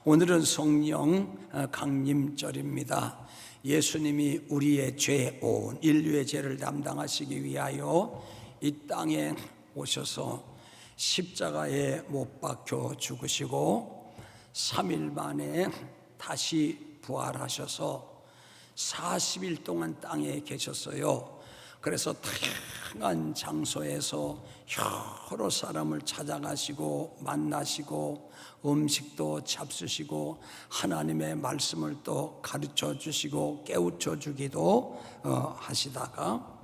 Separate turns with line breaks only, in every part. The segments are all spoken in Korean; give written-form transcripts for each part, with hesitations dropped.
오늘은 성령 강림절입니다. 예수님이 우리의 죄, 온 인류의 죄를 담당하시기 위하여 이 땅에 오셔서 십자가에 못 박혀 죽으시고 3일 만에 다시 부활하셔서 40일 동안 땅에 계셨어요. 그래서 다양한 장소에서 여러 사람을 찾아가시고 만나시고 음식도 잡수시고 하나님의 말씀을 또 가르쳐 주시고 깨우쳐 주기도 하시다가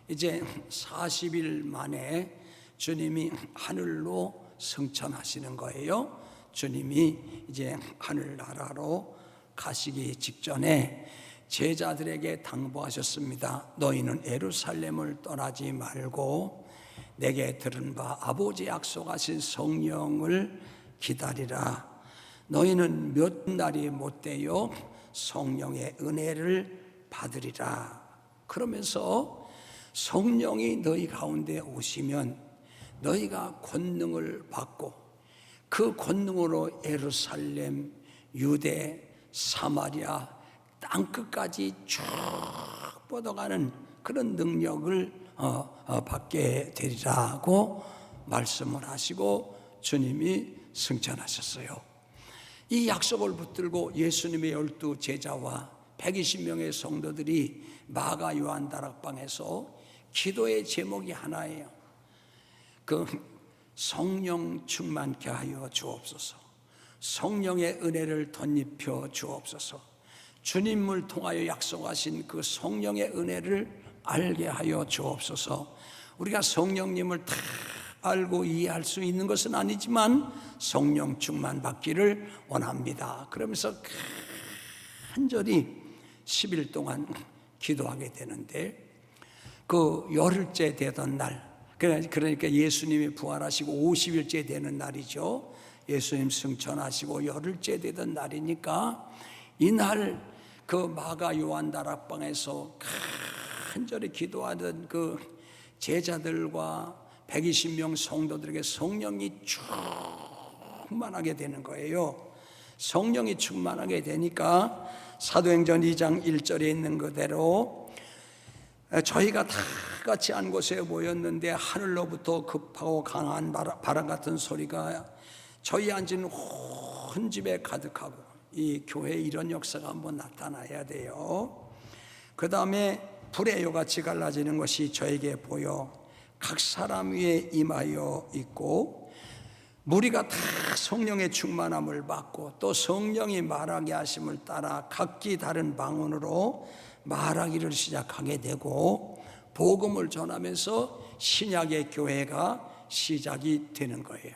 이제 40일 만에 주님이 하늘로 승천하시는 거예요. 주님이 이제 하늘나라로 가시기 직전에 제자들에게 당부하셨습니다. 너희는 예루살렘을 떠나지 말고 내게 들은 바 아버지 약속하신 성령을 기다리라. 너희는 몇 날이 못되어 성령의 은혜를 받으리라. 그러면서 성령이 너희 가운데 오시면 너희가 권능을 받고 그 권능으로 예루살렘, 유대, 사마리아 땅끝까지 쭉 뻗어가는 그런 능력을 받게 되리라고 말씀을 하시고 주님이 승천하셨어요. 이 약속을 붙들고 예수님의 12 제자와 120명의 성도들이 마가 요한 다락방에서 기도의 제목이 하나예요. 그 성령 충만케 하여 주옵소서. 성령의 은혜를 덧입혀 주옵소서. 주님을 통하여 약속하신 그 성령의 은혜를 알게 하여 주옵소서. 우리가 성령님을 다 알고 이해할 수 있는 것은 아니지만 성령 충만 받기를 원합니다. 그러면서 간절히 10일 동안 기도하게 되는데 그 열흘째 되던 날, 그러니까 예수님이 부활하시고 50일째 되는 날이죠. 예수님 승천하시고 열흘째 되던 날이니까 이날 그 마가 요한 다락방에서 간절히 기도하던 그 제자들과 120명 성도들에게 성령이 충만하게 되는 거예요. 성령이 충만하게 되니까 사도행전 2장 1절에 있는 그대로 저희가 다 같이 한 곳에 모였는데 하늘로부터 급하고 강한 바람 같은 소리가 저희 앉은 온 집에 가득하고, 이 교회에 이런 역사가 한번 나타나야 돼요. 그 다음에 불의 요같이 갈라지는 것이 저에게 보여 각 사람 위에 임하여 있고, 무리가 다 성령의 충만함을 받고 또 성령이 말하게 하심을 따라 각기 다른 방언으로 말하기를 시작하게 되고 복음을 전하면서 신약의 교회가 시작이 되는 거예요.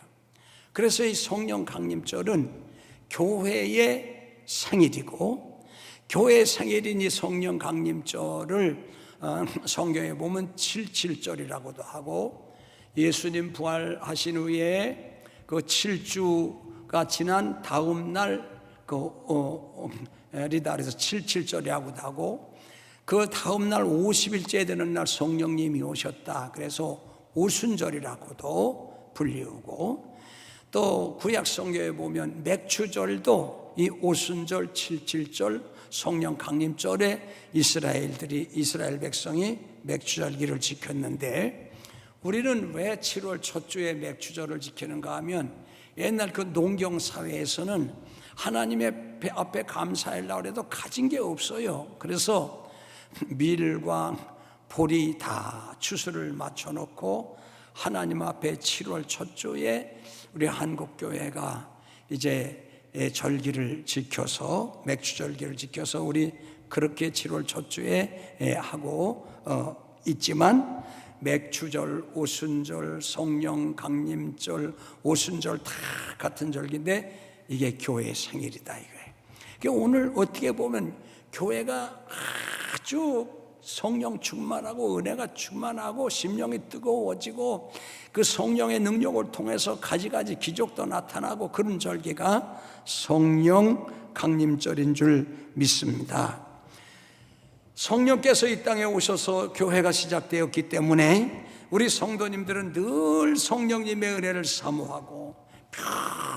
그래서 이 성령 강림절은 교회의 생일이고, 교회의 생일인 이 성령 강림절을 성경에 보면 77절이라고도 하고, 예수님 부활하신 후에 그 7주가 지난 다음 날 리다 그래서 77절이라고도 하고, 그 다음 날 50일째 되는 날 성령님이 오셨다 그래서 오순절이라고도 불리우고, 또 구약 성경에 보면 맥추절도 이 오순절 77절 성령 강림절에 이스라엘 백성이 맥추절기를 지켰는데, 우리는 왜 7월 첫 주에 맥추절을 지키는가 하면 옛날 그 농경 사회에서는 하나님의 앞에 감사하려고 해도 가진 게 없어요. 그래서 밀과 보리 다 추수를 맞춰놓고 하나님 앞에 7월 첫 주에 우리 한국교회가 이제 절기를 지켜서, 맥추절기를 지켜서 우리 그렇게 7월 첫 주에 하고 있지만, 맥추절, 오순절, 성령 강림절, 오순절 다 같은 절기인데 이게 교회의 생일이다 이거예요. 그러니까 오늘 어떻게 보면 교회가 아주 성령 충만하고 은혜가 충만하고 심령이 뜨거워지고 그 성령의 능력을 통해서 가지가지 기적도 나타나고 그런 절기가 성령 강림절인 줄 믿습니다. 성령께서 이 땅에 오셔서 교회가 시작되었기 때문에 우리 성도님들은 늘 성령님의 은혜를 사모하고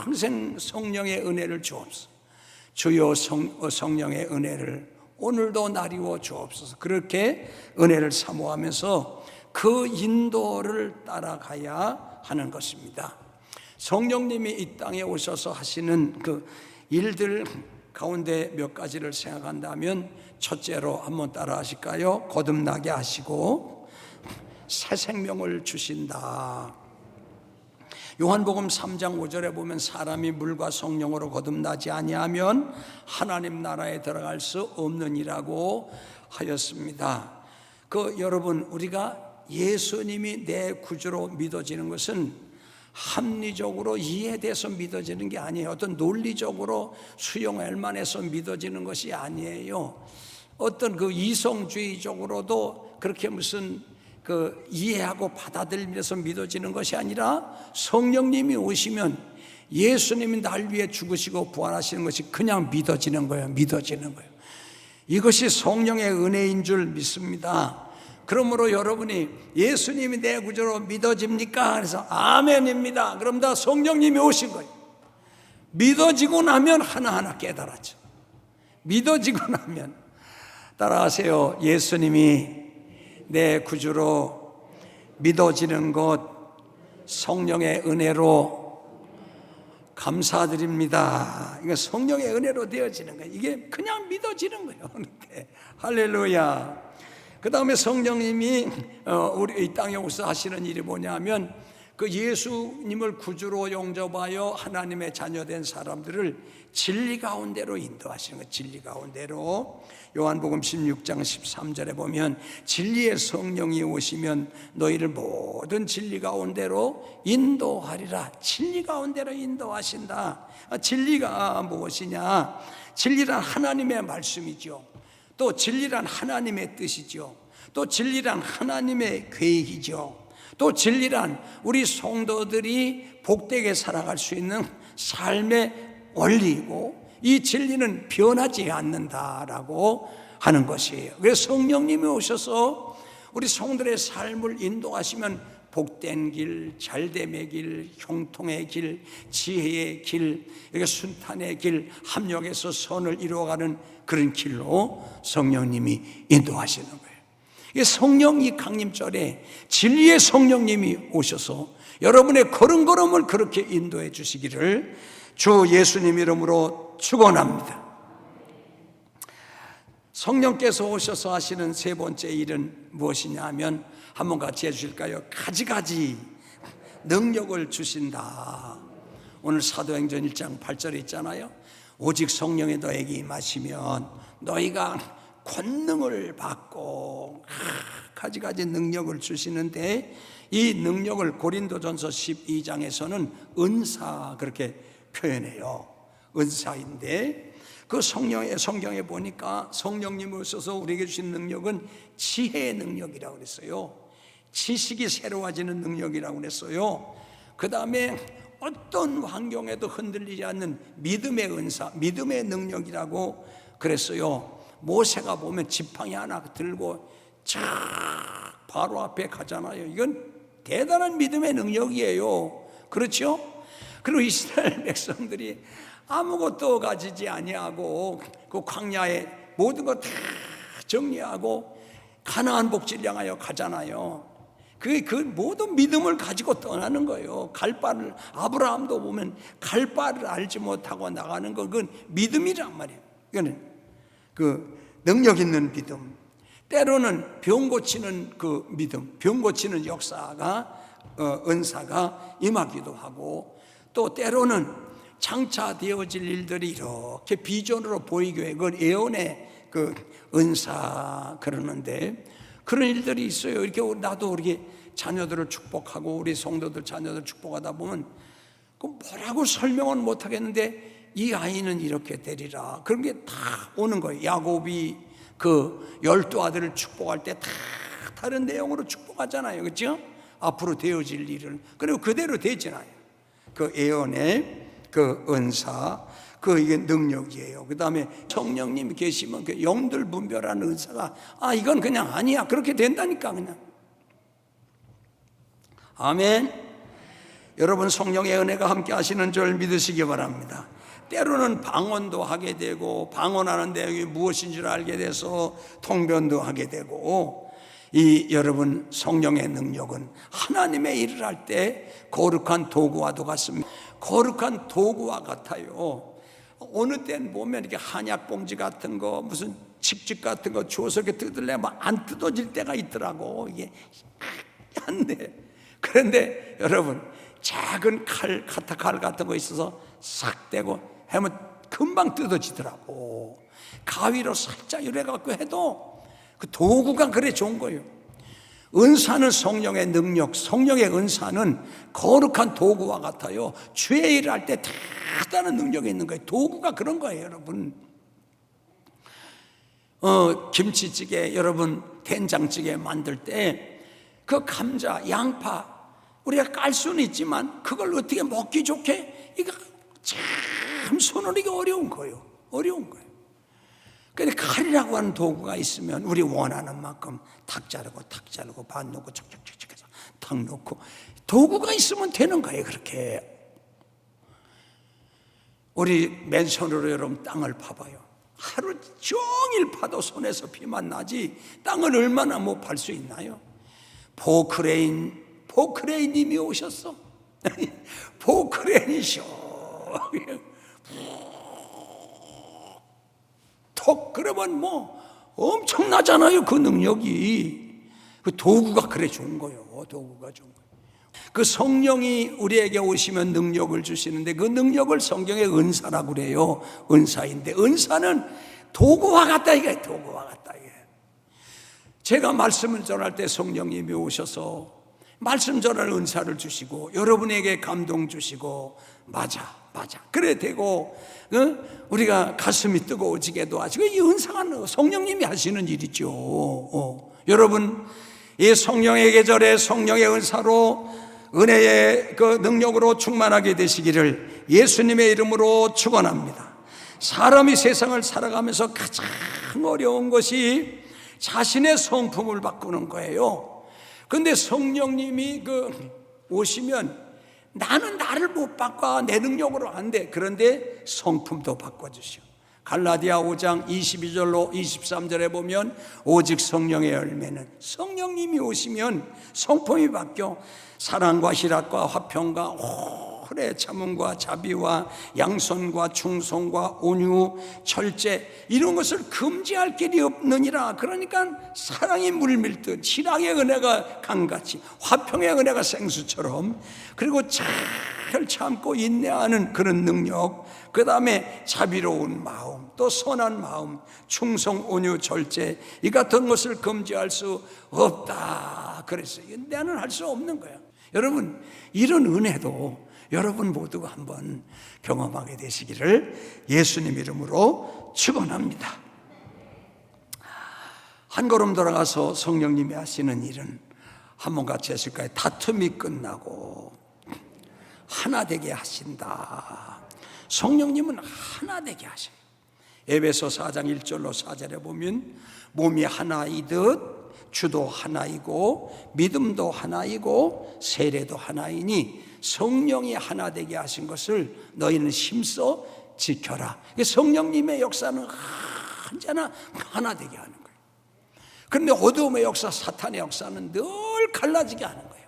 평생 성령의 은혜를 주옵소서. 주여 성령의 은혜를 오늘도 나리워 주옵소서. 그렇게 은혜를 사모하면서 그 인도를 따라가야 하는 것입니다. 성령님이 이 땅에 오셔서 하시는 그 일들 가운데 몇 가지를 생각한다면, 첫째로 한번 따라 하실까요? 거듭나게 하시고 새 생명을 주신다. 요한복음 3장 5절에 보면 사람이 물과 성령으로 거듭나지 아니하면 하나님 나라에 들어갈 수 없느니라고 하였습니다. 여러분, 우리가 예수님이 내 구주로 믿어지는 것은 합리적으로 이해돼서 믿어지는 게 아니에요. 어떤 논리적으로 수용할 만해서 믿어지는 것이 아니에요. 어떤 이성주의적으로도 그렇게 무슨 이해하고 받아들이면서 믿어지는 것이 아니라, 성령님이 오시면 예수님이 날 위해 죽으시고 부활하시는 것이 그냥 믿어지는 거예요. 믿어지는 거예요. 이것이 성령의 은혜인 줄 믿습니다. 그러므로 여러분이 예수님이 내 구주로 믿어집니까? 그래서 아멘입니다. 그럼 다 성령님이 오신 거예요. 믿어지고 나면 하나하나 깨달았죠. 믿어지고 나면, 따라하세요. 예수님이 내 구주로 믿어지는 것 성령의 은혜로 감사드립니다. 이거 성령의 은혜로 되어지는 거예요. 이게 그냥 믿어지는 거예요. 할렐루야. 그 다음에 성령님이 우리 이 땅에 오셔서 하시는 일이 뭐냐면, 예수님을 구주로 영접하여 하나님의 자녀된 사람들을 진리 가운데로 인도하시는 거예요. 진리 가운데로. 요한복음 16장 13절에 보면 진리의 성령이 오시면 너희를 모든 진리 가운데로 인도하리라. 진리 가운데로 인도하신다. 진리가 무엇이냐? 진리란 하나님의 말씀이죠. 또 진리란 하나님의 뜻이죠. 또 진리란 하나님의 계획이죠. 또 진리란 우리 성도들이 복되게 살아갈 수 있는 삶의 원리이고, 이 진리는 변하지 않는다라고 하는 것이에요. 그래서 성령님이 오셔서 우리 성도들의 삶을 인도하시면 복된 길, 잘됨의 길, 형통의 길, 지혜의 길, 이렇게 순탄의 길, 합력해서 선을 이루어가는 그런 길로 성령님이 인도하시는 거예요. 성령 이 강림절에 진리의 성령님이 오셔서 여러분의 걸음걸음을 그렇게 인도해 주시기를 주 예수님 이름으로 축원합니다. 성령께서 오셔서 하시는 세 번째 일은 무엇이냐 하면, 한번 같이 해주실까요? 가지가지 능력을 주신다. 오늘 사도행전 1장 8절에 있잖아요. 오직 성령이 너에게 임하시면 너희가 권능을 받고, 가지가지 능력을 주시는데, 이 능력을 고린도전서 12장에서는 은사 그렇게 표현해요. 은사인데, 성경에 보니까 성령님이 오셔서 우리에게 주신 능력은 지혜의 능력이라고 그랬어요. 지식이 새로워지는 능력이라고 그랬어요. 그 다음에 어떤 환경에도 흔들리지 않는 믿음의 은사, 믿음의 능력이라고 그랬어요. 모세가 보면 지팡이 하나 들고 쫙 바로 앞에 가잖아요. 이건 대단한 믿음의 능력이에요. 그렇죠? 그리고 이스라엘 백성들이 아무것도 가지지 아니하고 그 광야에 모든 것 다 정리하고 가나안 복지를 향하여 가잖아요. 그 모든 믿음을 가지고 떠나는 거예요. 갈바를, 아브라함도 보면 갈바를 알지 못하고 나가는 거, 그건 믿음이란 말이에요. 이거는 능력 있는 믿음. 때로는 병 고치는 믿음, 병 고치는 역사가, 은사가 임하기도 하고, 또 때로는 장차 되어질 일들이 이렇게 비전으로 보이게, 그걸 예언의 은사 그러는데, 그런 일들이 있어요. 이렇게 나도 우리 자녀들을 축복하고 우리 성도들 자녀들 축복하다 보면 뭐라고 설명은 못하겠는데, 이 아이는 이렇게 되리라, 그런 게 다 오는 거예요. 야곱이 12아들을 축복할 때 다 다른 내용으로 축복하잖아요. 그렇죠? 앞으로 되어질 일을. 그리고 그대로 되잖아요. 예언의 은사, 이게 능력이에요. 그 다음에 성령님이 계시면 영들 분별하는 은사가, 이건 그냥 아니야, 그렇게 된다니까, 그냥. 아멘. 여러분, 성령의 은혜가 함께 하시는 줄 믿으시기 바랍니다. 때로는 방언도 하게 되고, 방언하는 내용이 무엇인 줄 알게 돼서 통변도 하게 되고, 이 여러분 성령의 능력은 하나님의 일을 할 때 거룩한 도구와도 같습니다. 거룩한 도구와 같아요. 어느 때는 보면 이렇게 한약 봉지 같은 거, 무슨 칙칙 같은 거 주워서 이렇게 뜯으려면 안 뜯어질 때가 있더라고. 이게 한데, 그런데 여러분 작은 칼, 카타칼 같은 거 있어서 싹 떼고 하면 금방 뜯어지더라고. 가위로 살짝 이래갖고 해도 그 도구가 그래 좋은 거예요. 은사는 성령의 능력, 성령의 은사는 거룩한 도구와 같아요. 주의 일을 할 때 대단한 능력이 있는 거예요. 도구가 그런 거예요, 여러분. 김치찌개, 여러분 된장찌개 만들 때 그 감자, 양파 우리가 깔 수는 있지만 그걸 어떻게 먹기 좋게, 이거 참 손으로 어려운 거예요. 어려운 거예요. 근데 칼이라고 하는 도구가 있으면 우리 원하는 만큼 탁 자르고 반 넣고 척척척척 해서 탁 넣고, 도구가 있으면 되는 거예요. 그렇게 우리 맨손으로 여러분 땅을 파봐요. 하루 종일 파도 손에서 피만 나지 땅을 얼마나 못 팔 수 있나요? 포크레인님이 오셨어. 포크레인이셔. 톡 그러면 뭐 엄청나잖아요. 그 능력이. 그 도구가 그래 좋은 거예요. 도구가 좋은 거예요. 그 성령이 우리에게 오시면 능력을 주시는데 그 능력을 성경의 은사라고 그래요. 은사인데 은사는 도구와 같다 이게. 도구와 같다 이게. 제가 말씀을 전할 때 성령님이 오셔서 말씀 전할 은사를 주시고 여러분에게 감동 주시고 맞아 그래 되고, 우리가 가슴이 뜨거워지게도 하시고, 이 은사가 성령님이 하시는 일이죠. 여러분 이 성령의 계절에 성령의 은사로 은혜의 그 능력으로 충만하게 되시기를 예수님의 이름으로 축원합니다. 사람이 세상을 살아가면서 가장 어려운 것이 자신의 성품을 바꾸는 거예요. 그런데 성령님이 오시면 나는 나를 못 바꿔, 내 능력으로 안 돼. 그런데 성품도 바꿔주시오. 갈라디아 5장 22절로 23절에 보면 오직 성령의 열매는, 성령님이 오시면 성품이 바뀌어 사랑과 희락과 화평과 오래 참음과 자비와 양선과 충성과 온유 절제, 이런 것을 금지할 길이 없느니라. 그러니까 사랑이 물밀듯 희락의 은혜가 강같이 화평의 은혜가 생수처럼, 그리고 잘 참고 인내하는 그런 능력, 그 다음에 자비로운 마음, 또 선한 마음, 충성, 온유, 절제, 이 같은 것을 금지할 수 없다 그랬어요. 나는 할 수 없는 거야. 여러분 이런 은혜도 여러분 모두가 한번 경험하게 되시기를 예수님 이름으로 축원합니다. 한 걸음 돌아가서 성령님이 하시는 일은 한번 같이 하실까요? 다툼이 끝나고 하나 되게 하신다. 성령님은 하나 되게 하셔요. 에베소 4장 1절로 4절에 보면 몸이 하나이듯 주도 하나이고 믿음도 하나이고 세례도 하나이니 성령이 하나 되게 하신 것을 너희는 힘써 지켜라. 성령님의 역사는 언제나 하나 되게 하는 거예요. 그런데 어두움의 역사, 사탄의 역사는 늘 갈라지게 하는 거예요.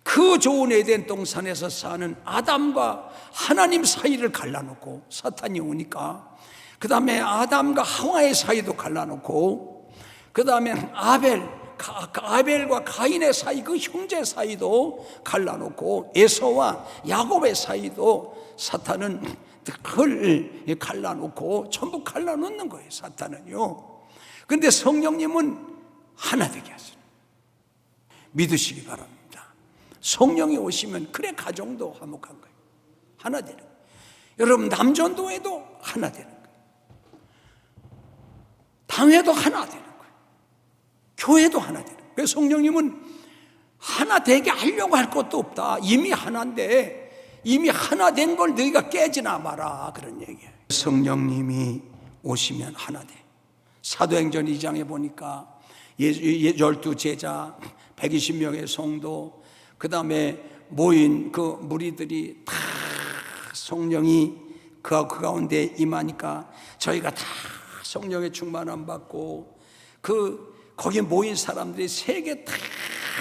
그 좋은 에덴 동산에서 사는 아담과 하나님 사이를 갈라놓고 사탄이 오니까, 그 다음에 아담과 하와의 사이도 갈라놓고, 그 다음에 아벨과 가인의 사이, 그 형제 사이도 갈라놓고, 에서와 야곱의 사이도 사탄은 그걸 갈라놓고 전부 갈라놓는 거예요, 사탄은요. 그런데 성령님은 하나 되게 하시는, 믿으시기 바랍니다. 성령이 오시면 그래 가정도 화목한 거예요. 하나 되는 거예요. 여러분 남전도에도 하나 되는 거예요. 당회도 하나 되는 거예요. 교회도 하나 되는 거예요. 그래서 성령님은 하나 되게 하려고 할 것도 없다. 이미 하나인데 이미 하나 된 걸 너희가 깨지나 마라, 그런 얘기예요. 성령님이 오시면 하나 돼. 사도행전 2장에 보니까 12제자 120명의 성도, 그 다음에 모인 그 무리들이 다 성령이 그 가운데 임하니까 저희가 다 성령의 충만함 받고 거기 모인 사람들이 세계 다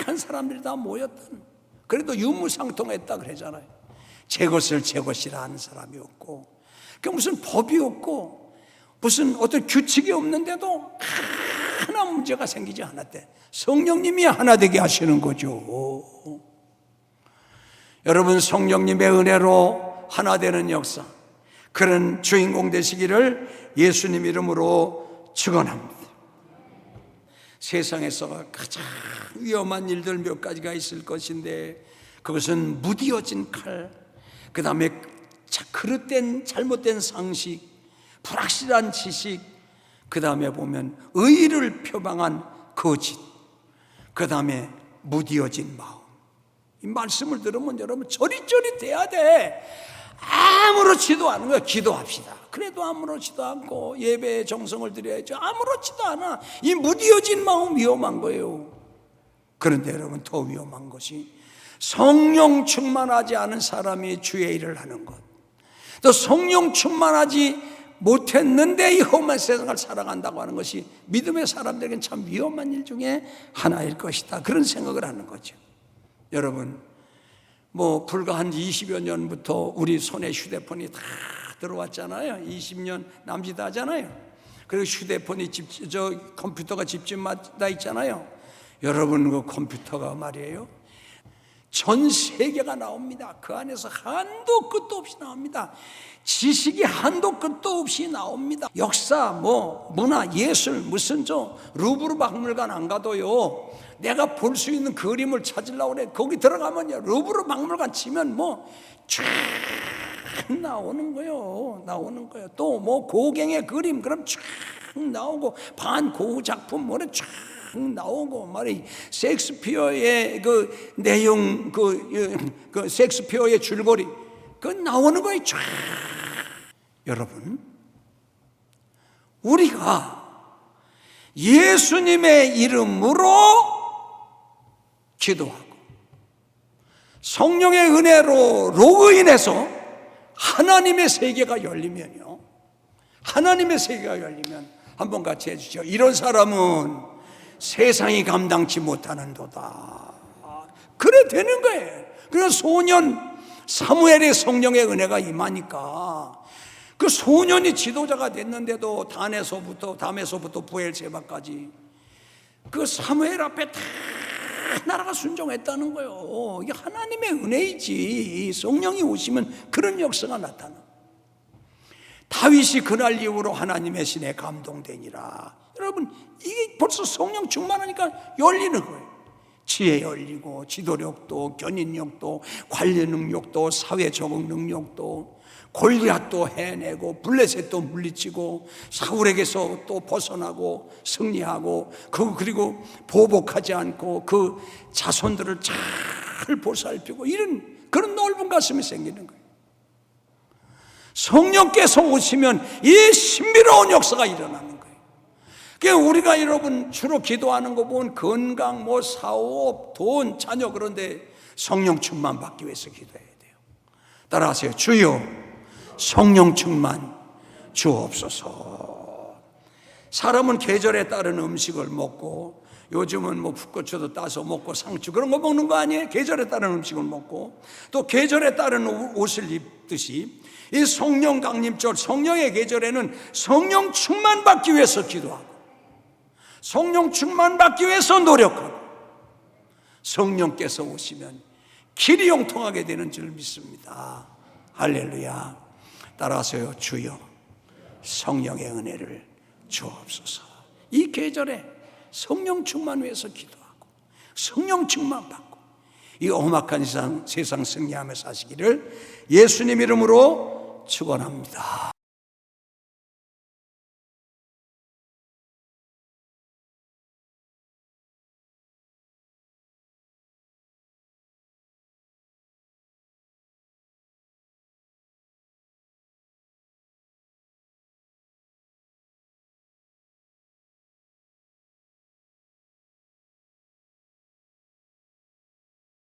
한 사람들이 다 모였던, 그래도 유무상통했다 그러잖아요. 제 것을 제 것이라 하는 사람이 없고, 그 무슨 법이 없고 무슨 어떤 규칙이 없는데도 하나 문제가 생기지 않았대. 성령님이 하나 되게 하시는 거죠. 여러분, 성령님의 은혜로 하나 되는 역사, 그런 주인공 되시기를 예수님 이름으로 축원합니다. 세상에서 가장 위험한 일들 몇 가지가 있을 것인데, 그것은 무디어진 칼, 그 다음에 그릇된 잘못된 상식, 불확실한 지식, 그 다음에 보면 의의를 표방한 거짓, 그 다음에 무디어진 마음. 이 말씀을 들으면 여러분 저릿저릿해야 돼. 아무렇지도 않은 거야. 기도합시다. 그래도 아무렇지도 않고 예배에 정성을 드려야죠. 아무렇지도 않아. 이 무디어진 마음 위험한 거예요. 그런데 여러분, 더 위험한 것이 성령 충만하지 않은 사람이 주의 일을 하는 것, 또 성령 충만하지 못했는데 이 험한 세상을 살아간다고 하는 것이 믿음의 사람들에게는 참 위험한 일 중에 하나일 것이다, 그런 생각을 하는 거죠. 여러분, 불과 한 20여 년부터 우리 손에 휴대폰이 다 들어왔잖아요. 20년 남짓 하잖아요. 그리고 휴대폰이 컴퓨터가 집집마다 있잖아요. 여러분, 그 컴퓨터가 말이에요, 전 세계가 나옵니다. 그 안에서 한도 끝도 없이 나옵니다. 지식이 한도 끝도 없이 나옵니다. 역사, 문화, 예술, 무슨 루브르 박물관 안 가도요, 내가 볼 수 있는 그림을 찾으려고 그래. 거기 들어가면요, 루브르 박물관 치면 쫙 나오는 거예요. 또 고갱의 그림, 그럼 쫙 나오고, 반고흐 작품 쫙 나오고 말이, 셰익스피어의 그 내용, 그 셰익스피어의 줄거리, 그 나오는 거예요. 쫙. 여러분, 우리가 예수님의 이름으로 기도하고 성령의 은혜로 로그인해서 하나님의 세계가 열리면요, 하나님의 세계가 열리면 한번 같이 해주시죠. 이런 사람은 세상이 감당치 못하는도다. 그래 되는 거예요. 그래서 소년 사무엘의 성령의 은혜가 임하니까 그 소년이 지도자가 됐는데도 담에서부터 부엘세바까지 그 사무엘 앞에 다 나라가 순종했다는 거예요. 이게 하나님의 은혜이지. 성령이 오시면 그런 역사가 나타나. 다윗이 그날 이후로 하나님의 신에 감동되니라. 여러분, 이게 벌써 성령 충만하니까 열리는 거예요. 지혜 열리고, 지도력도, 견인력도, 관리 능력도, 사회 적응 능력도, 골리앗도 해내고, 블레셋도 물리치고, 사울에게서 또 벗어나고 승리하고, 그리고 보복하지 않고 그 자손들을 잘 보살피고, 이런 그런 넓은 가슴이 생기는 거예요. 성령께서 오시면 이 신비로운 역사가 일어나는 거예요. 그러니까 우리가 여러분 주로 기도하는 거 보면 건강, 사업, 돈, 자녀, 그런데 성령 충만 받기 위해서 기도해야 돼요. 따라하세요. 주여, 성령 충만 주옵소서. 사람은 계절에 따른 음식을 먹고, 요즘은 풋고추도 따서 먹고 상추 그런 거 먹는 거 아니에요? 계절에 따른 음식을 먹고, 또 계절에 따른 옷을 입듯이 이 성령 강림절, 성령의 계절에는 성령 충만 받기 위해서 기도하고, 성령 충만 받기 위해서 노력하고, 성령께서 오시면 길이 형통하게 되는 줄 믿습니다. 할렐루야. 따라하세요. 주여, 성령의 은혜를 주옵소서. 이 계절에 성령 충만 위해서 기도하고, 성령 충만 받고, 이 험악한 세상 승리하며 사시기를 예수님 이름으로 축원합니다.